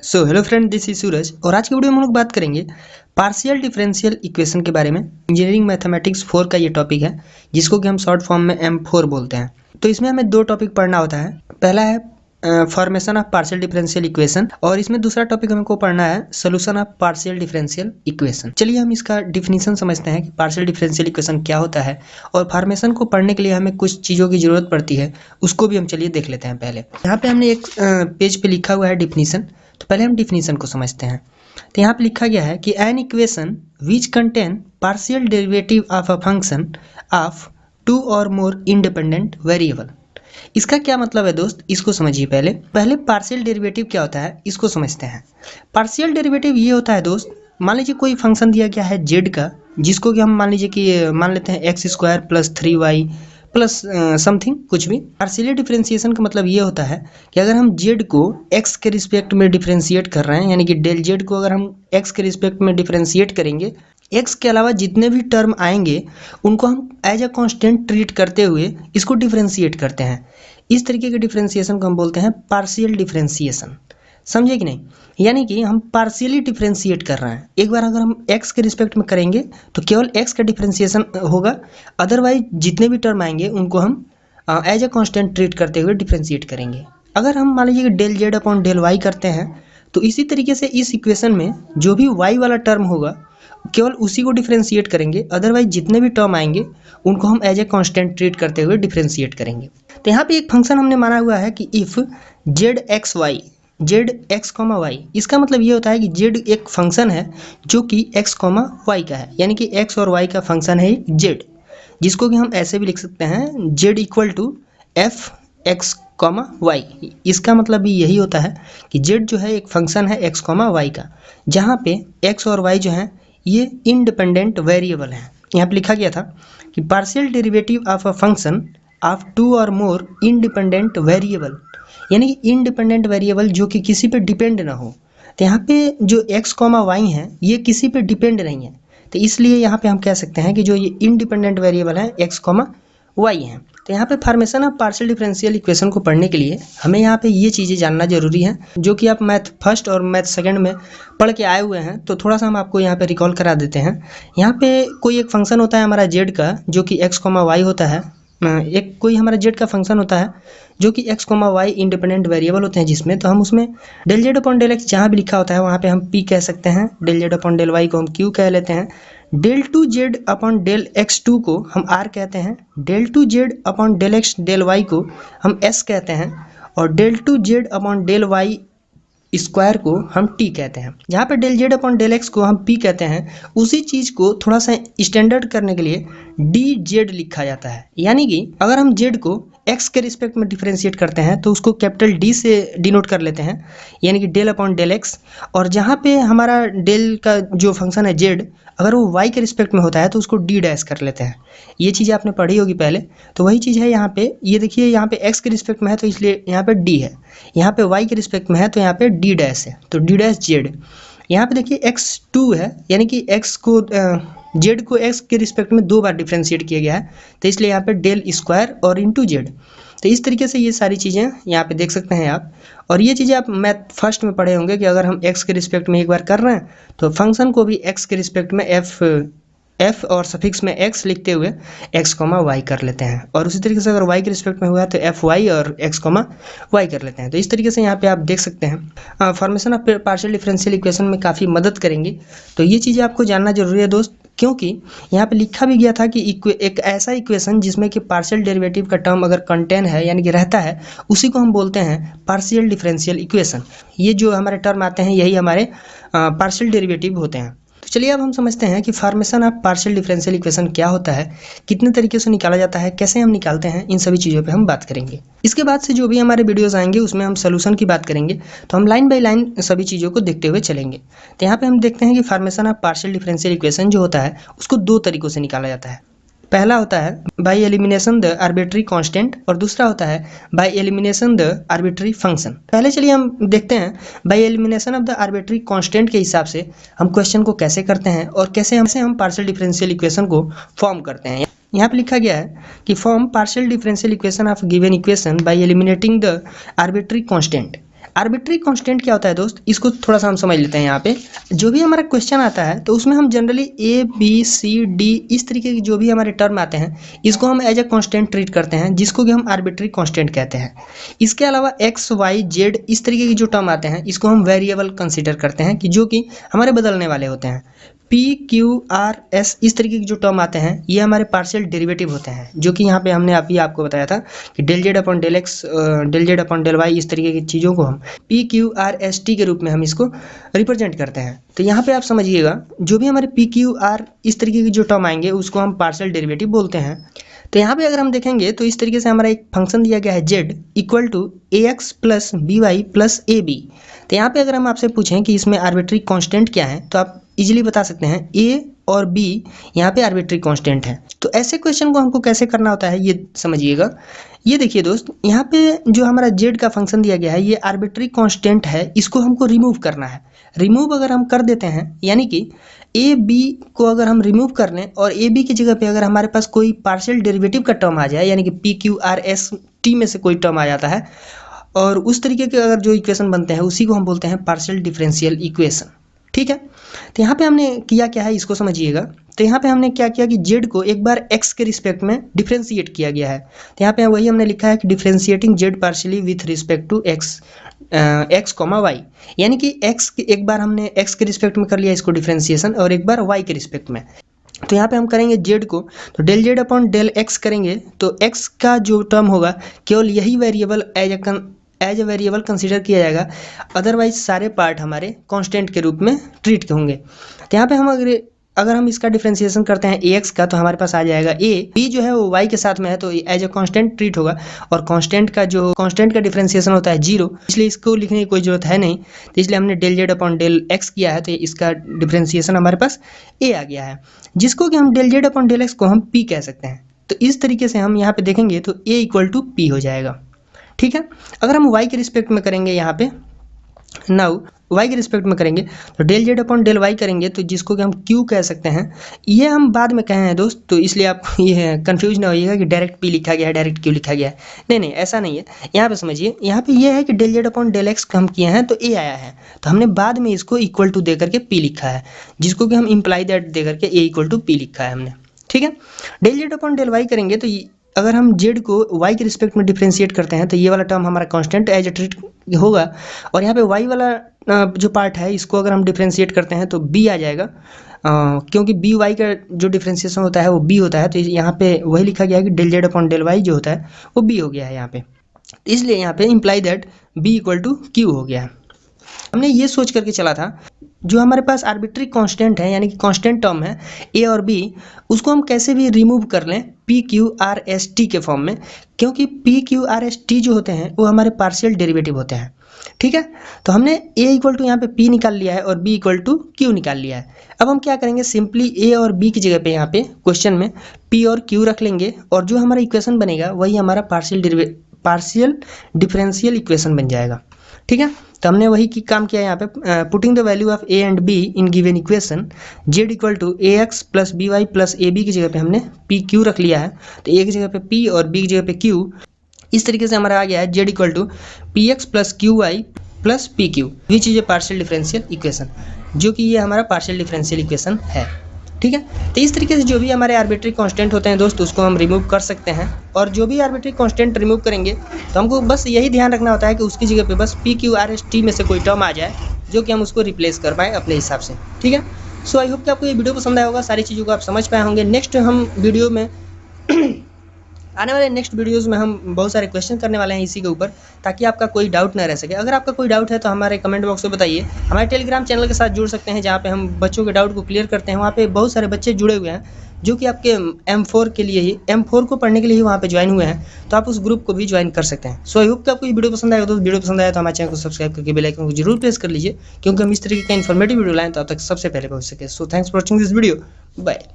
So hello friend, this is Suraj और आज की वीडियो में हम लोग बात करेंगे पार्शियल डिफरेंशियल इक्वेशन के बारे में। इंजीनियरिंग मैथमेटिक्स 4 का ये टॉपिक है जिसको कि हम शॉर्ट फॉर्म में M4 बोलते हैं। तो इसमें हमें दो टॉपिक पढ़ना होता है। पहला है formation of partial differential equation और इसमें दूसरा टॉपिक हमको पढ़ना है solution of partial differential equation. चलिए हम इसका डिफिनीशन समझते हैं कि पार्शियल डिफरेंशियल इक्वेशन क्या होता है और फॉर्मेशन को पढ़ने के लिए हमें कुछ चीज़ों की जरूरत पड़ती है, उसको भी हम चलिए देख लेते हैं। पहले यहाँ पे हमने एक पेज पे लिखा हुआ है डिफिनीशन, तो पहले हम डिफिनीशन को समझते हैं। तो यहाँ पे लिखा गया है कि an equation which contain partial derivative of a function of two और मोर इंडिपेंडेंट वेरिएबल। इसका क्या मतलब है दोस्त, इसको समझिए। पहले पार्शियल डेरिवेटिव क्या होता है इसको समझते हैं। पार्शियल डेरिवेटिव ये होता है दोस्त, मान लीजिए कोई फंक्शन दिया गया है जेड का, जिसको कि हम मान लीजिए कि मान लेते हैं x² + 3y प्लस समथिंग कुछ भी। पार्शियल डिफरेंशिएशन का मतलब ये होता है कि अगर हम z को x के रिस्पेक्ट में डिफरेंशिएट कर रहे हैं, यानी कि डेल z को अगर हम x के रिस्पेक्ट में डिफरेंशिएट करेंगे, x के अलावा जितने भी टर्म आएंगे उनको हम एज अ कांस्टेंट ट्रीट करते हुए इसको डिफरेंशिएट करते हैं। इस तरीके के डिफरेंशिएशन को हम बोलते हैं पार्शियल डिफरेंशिएशन। समझे कि नहीं? यानी कि हम पार्शियली डिफरेंशिएट कर रहे हैं। एक बार अगर हम x के रिस्पेक्ट में करेंगे तो केवल x का डिफरेंशिएशन होगा, अदरवाइज जितने भी टर्म आएंगे उनको हम एज अ कांस्टेंट ट्रीट करते हुए डिफरेंशिएट करेंगे। अगर हम मान लीजिए कि del z upon del y करते हैं तो इसी तरीके से इस इक्वेशन में जो भी y वाला टर्म होगा केवल उसी को डिफरेंशिएट करेंगे, अदरवाइज जितने भी टर्म आएंगे उनको हम एज ए कांस्टेंट ट्रीट करते हुए डिफरेंशिएट करेंगे। तो यहाँ पे एक फंक्शन हमने माना हुआ है कि if z x comma y, इसका मतलब ये होता है कि जेड एक फंक्शन है जो कि एक्स कॉमा वाई का है, यानी कि एक्स और वाई का फंक्शन है जेड, जिसको कि हम ऐसे भी लिख सकते हैं z equal to f x comma y. इसका मतलब भी यही होता है कि जेड जो है एक फंक्शन है एक्स कॉमा वाई का, जहाँ पे एक्स और वाई जो है ये इंडिपेंडेंट वेरिएबल हैं। यहाँ पे लिखा गया था कि partial derivative of a function of two और मोर इंडिपेंडेंट वेरिएबल, यानी कि इंडिपेंडेंट वेरिएबल जो कि किसी पे डिपेंड ना हो। तो यहाँ पे जो x कॉमा वाई है ये किसी पे डिपेंड नहीं है, तो इसलिए यहाँ पे हम कह सकते हैं कि जो ये इंडिपेंडेंट वेरिएबल है x कॉमा वाई है। तो यहाँ पे formation of partial differential equation को पढ़ने के लिए हमें यहाँ पे ये चीज़ें जानना जरूरी है, जो कि आप मैथ फर्स्ट और मैथ सेकंड में पढ़ के आए हुए हैं। तो थोड़ा सा हम आपको यहाँ पे रिकॉल करा देते हैं। यहाँ पे कोई एक फंक्शन होता है हमारा जेड का, जो कि x कॉमा वाई होता है। एक कोई हमारा जेड का फंक्शन होता है जो कि x comma y independent variable होते हैं, जिसमें तो हम उसमें del z upon del x जहाँ भी लिखा होता है वहाँ पे हम p कह सकते हैं, del z upon del y को हम q कह लेते हैं, del two z upon del x2 को हम r कहते हैं, del two z upon del x del y को हम s कहते हैं, और del two z upon del y square को हम t कहते हैं। जहाँ पे del z upon del x को हम p कहते हैं, उसी चीज़ को थोड़ा सा स्टैंडर्ड करने के लिए डी जेड लिखा जाता है। यानी कि अगर हम जेड को x के रिस्पेक्ट में डिफरेंशिएट करते हैं तो उसको कैपिटल D से डिनोट कर लेते हैं, यानी कि डेल अपॉन डेल एक्स। और जहाँ पे हमारा डेल का जो फंक्शन है जेड, अगर वो y के रिस्पेक्ट में होता है तो उसको d डैश कर लेते हैं। ये चीज़ आपने पढ़ी होगी पहले, तो वही चीज़ है यहाँ पे। ये देखिए यहाँ पे x के रिस्पेक्ट में है तो इसलिए यहाँ पे d है, यहाँ पे y के रिस्पेक्ट में है तो यहाँ पे d डैश है, तो d डैश जेड। यहाँ पे देखिए x2 है, यानी कि x को जेड को x के रिस्पेक्ट में दो बार डिफरेंशिएट किया गया है, तो इसलिए यहाँ पे डेल स्क्वायर और इंटू जेड। तो इस तरीके से ये सारी चीज़ें यहाँ पे देख सकते हैं आप। और ये चीज़ें आप मैथ फर्स्ट में पढ़े होंगे कि अगर हम x के रिस्पेक्ट में एक बार कर रहे हैं तो फंक्शन को भी x के रिस्पेक्ट में f और सफिक्स में x लिखते हुए x कॉमा वाई कर लेते हैं, और उसी तरीके से अगर y के रिस्पेक्ट में हुआ है तो एफ वाई और x कॉमा वाई कर लेते हैं। तो इस तरीके से यहाँ पे आप देख सकते हैं formation of partial differential equation में काफ़ी मदद करेंगी। तो ये चीज़ें आपको जानना जरूरी है दोस्त, क्योंकि यहाँ पे लिखा भी गया था कि एक ऐसा इक्वेशन जिसमें कि पार्शियल डेरिवेटिव का टर्म अगर कंटेन है, यानी कि रहता है, उसी को हम बोलते हैं पार्शियल डिफरेंशियल इक्वेशन। ये जो हमारे टर्म आते हैं यही हमारे पार्शियल डेरिवेटिव होते हैं। तो चलिए अब हम समझते हैं कि formation of partial differential equation क्या होता है, कितने तरीके से निकाला जाता है, कैसे हम निकालते हैं, इन सभी चीज़ों पे हम बात करेंगे। इसके बाद से जो भी हमारे वीडियोस आएंगे उसमें हम सोल्यूशन की बात करेंगे, तो हम लाइन बाय लाइन सभी चीज़ों को देखते हुए चलेंगे। तो यहाँ पे हम देखते हैं कि formation of partial differential equation जो होता है उसको दो तरीकों से निकाला जाता है। पहला होता है by elimination the arbitrary constant और दूसरा होता है by elimination the arbitrary function. पहले चलिए हम देखते हैं by elimination of the arbitrary constant के हिसाब से हम क्वेश्चन को कैसे करते हैं और कैसे हम पार्शियल डिफरेंशियल इक्वेशन को फॉर्म करते हैं। यहाँ पे लिखा गया है कि form partial differential equation of given equation by eliminating the arbitrary constant arbitrary constant क्या होता है दोस्त, इसको थोड़ा सा हम समझ लेते हैं। यहाँ पे जो भी हमारा क्वेश्चन आता है तो उसमें हम generally a b c d इस तरीके के जो भी हमारे टर्म आते हैं इसको हम एज ए कांस्टेंट ट्रीट करते हैं, जिसको कि हम आर्बिट्री कांस्टेंट कहते हैं। इसके अलावा एक्स वाई जेड इस तरीके के जो टर्म आते हैं इसको हम वेरिएबल कंसिडर करते हैं कि जो कि हमारे बदलने वाले होते हैं। पी क्यू आर एस इस तरीके के जो टर्म आते हैं ये हमारे पार्शियल डेरिवेटिव होते हैं, जो कि यहाँ पे हमने अभी आपको बताया था कि del z upon del x del z upon del y इस तरीके की चीज़ों को हम p q r s t के रूप में हम इसको रिप्रेजेंट करते हैं। तो यहाँ पे आप समझिएगा जो भी हमारे पी क्यू आर इस तरीके के जो टर्म आएंगे उसको हम पार्शियल डेरिवेटिव बोलते हैं। तो यहाँ पे अगर हम देखेंगे तो इस तरीके से हमारा एक फंक्शन दिया गया है z equal to a x plus b y plus a b. तो यहाँ पे अगर हम आपसे पूछें कि इसमें आर्बिट्री कांस्टेंट क्या है तो आप इजीली बता सकते हैं a और b यहाँ पे आर्बिट्री कांस्टेंट है। तो ऐसे क्वेश्चन को हमको कैसे करना होता है ये समझिएगा। ये देखिए दोस्त, यहाँ पे जो हमारा z का फंक्शन दिया गया है ये आर्बिट्री कांस्टेंट है, इसको हमको रिमूव करना है। रिमूव अगर हम कर देते हैं यानी कि ए बी को अगर हम रिमूव कर लें और ए बी की जगह पे अगर हमारे पास कोई पार्शियल डेरिवेटिव का टर्म आ जाए यानी कि P q r s T में से कोई टर्म आ जाता है और उस तरीके के अगर जो इक्वेशन बनते हैं उसी को हम बोलते हैं पार्शियल डिफरेंशियल इक्वेशन। ठीक है, तो यहाँ पे हमने किया क्या है इसको समझिएगा। तो यहाँ पे हमने क्या किया कि z को एक बार x के रिस्पेक्ट में डिफरेंशिएट किया गया है। तो यहाँ पे वही हमने लिखा है कि differentiating z partially with respect to x comma y, यानी कि x एक बार हमने x के रिस्पेक्ट में कर लिया इसको डिफरेंशिएशन और एक बार y के रिस्पेक्ट में। तो यहाँ पे हम करेंगे z को तो del z upon del x करेंगे तो x का जो टर्म होगा केवल यही variable as a variable consider किया जाएगा, अदरवाइज सारे पार्ट हमारे कांस्टेंट के रूप में ट्रीट होंगे। तो यहाँ पे हम अगर हम इसका डिफरेंशिएशन करते हैं ax का तो हमारे पास आ जाएगा a, b जो है वो y के साथ में है तो एज ए कांस्टेंट ट्रीट होगा और कांस्टेंट का डिफरेंशिएशन होता है 0, इसलिए इसको लिखने की कोई ज़रूरत है नहीं। तो इसलिए हमने del z upon del x किया है तो इसका डिफरेंशिएशन हमारे पास a आ गया है, जिसको कि हम del z upon del x को हम p कह सकते हैं। तो इस तरीके से हम यहाँ पे देखेंगे तो a इक्वल टू p हो जाएगा। ठीक है, अगर हम y के रिस्पेक्ट में करेंगे यहाँ पे नाउ y के रिस्पेक्ट में करेंगे तो del z upon del y करेंगे तो जिसको कि हम q कह सकते हैं। ये हम बाद में कहे हैं दोस्त, तो इसलिए आप ये कंफ्यूज ना होइएगा कि डायरेक्ट p लिखा गया है डायरेक्ट q लिखा गया है, नहीं ऐसा नहीं है। यहाँ पे समझिए, यहाँ पे ये है कि del z upon del x हम किए हैं तो a आया है तो हमने बाद में इसको इक्वल टू दे करके p लिखा है, जिसको कि हम इम्प्लाई दैट दे करके a इक्वल टू p लिखा है हमने। ठीक है, del z upon del y करेंगे तो अगर हम z को y के रिस्पेक्ट में डिफरेंशिएट करते हैं तो ये वाला टर्म हमारा कांस्टेंट एज ए ट्रीट होगा और यहाँ पे y वाला जो पार्ट है इसको अगर हम डिफरेंशिएट करते हैं तो b आ जाएगा, क्योंकि b y का जो डिफरेंशिएशन होता है वो b होता है। तो यहाँ पे वही लिखा गया है कि del z upon del y जो होता है वो b हो गया है यहाँ पे, इसलिए यहाँ पे imply that b equal to q हो गया है। हमने ये सोच करके चला था जो हमारे पास आर्बिट्री कांस्टेंट है यानी कि कांस्टेंट टर्म है a और b, उसको हम कैसे भी रिमूव कर लें P q r s t के फॉर्म में, क्योंकि P q r s T जो होते हैं वो हमारे पार्शियल डेरिवेटिव होते हैं। ठीक है, तो हमने a इक्वल टू यहाँ पे p निकाल लिया है और b इक्वल टू q निकाल लिया है। अब हम क्या करेंगे, सिंपली a और b की जगह पे यहाँ पे क्वेश्चन में p और q रख लेंगे और जो हमारा इक्वेशन बनेगा वही हमारा पार्शियल डिफरेंशियल इक्वेशन बन जाएगा। ठीक है, तो हमने वही की काम किया यहाँ पे, putting the value of a and b in given equation z equal to a x plus b y plus a b की जगह पे हमने p q रख लिया है। तो a की जगह पे p और b की जगह पे q, इस तरीके से हमारा आ गया है z equal to p x plus q y plus p q, which is a partial differential equation, जो कि ये हमारा पार्शियल डिफरेंशियल इक्वेशन है। ठीक है, तो इस तरीके से जो भी हमारे आर्बिट्री कांस्टेंट होते हैं दोस्त उसको हम रिमूव कर सकते हैं, और जो भी आर्बिट्री कांस्टेंट रिमूव करेंगे तो हमको बस यही ध्यान रखना होता है कि उसकी जगह पे बस P q r s T में से कोई टर्म आ जाए जो कि हम उसको रिप्लेस कर पाएँ अपने हिसाब से। ठीक है, सो आई होप कि आपको ये वीडियो पसंद आया होगा, सारी चीज़ों को आप समझ पाए होंगे। नेक्स्ट हम वीडियो में आने वाले नेक्स्ट वीडियोज़ में हम बहुत सारे क्वेश्चन करने वाले हैं इसी के ऊपर, ताकि आपका कोई डाउट ना रह सके। अगर आपका कोई डाउट है तो हमारे कमेंट बॉक्स में बताइए। हमारे टेलीग्राम चैनल के साथ जुड़ सकते हैं जहाँ पे हम बच्चों के डाउट को क्लियर करते हैं। वहाँ पे बहुत सारे बच्चे जुड़े हुए हैं जो कि आपके M4 के लिए ही M4 को पढ़ने के लिए ही वहाँ पे ज्वाइन हुए हैं, तो आप उस ग्रुप को भी ज्वाइन कर सकते हैं। सो आई होप कि आपको ये वीडियो पसंद आएगा। तो वीडियो पसंद आया तो हमारे चैनल को सब्सक्राइब करके बेल आइकन को जरूर प्रेस कर लीजिए, क्योंकि हम इस तरीके का इन्फॉर्मेटिव वीडियो लाएँ तो आप तक सबसे पहले पहुँच सके। So thanks for watching this video, bye.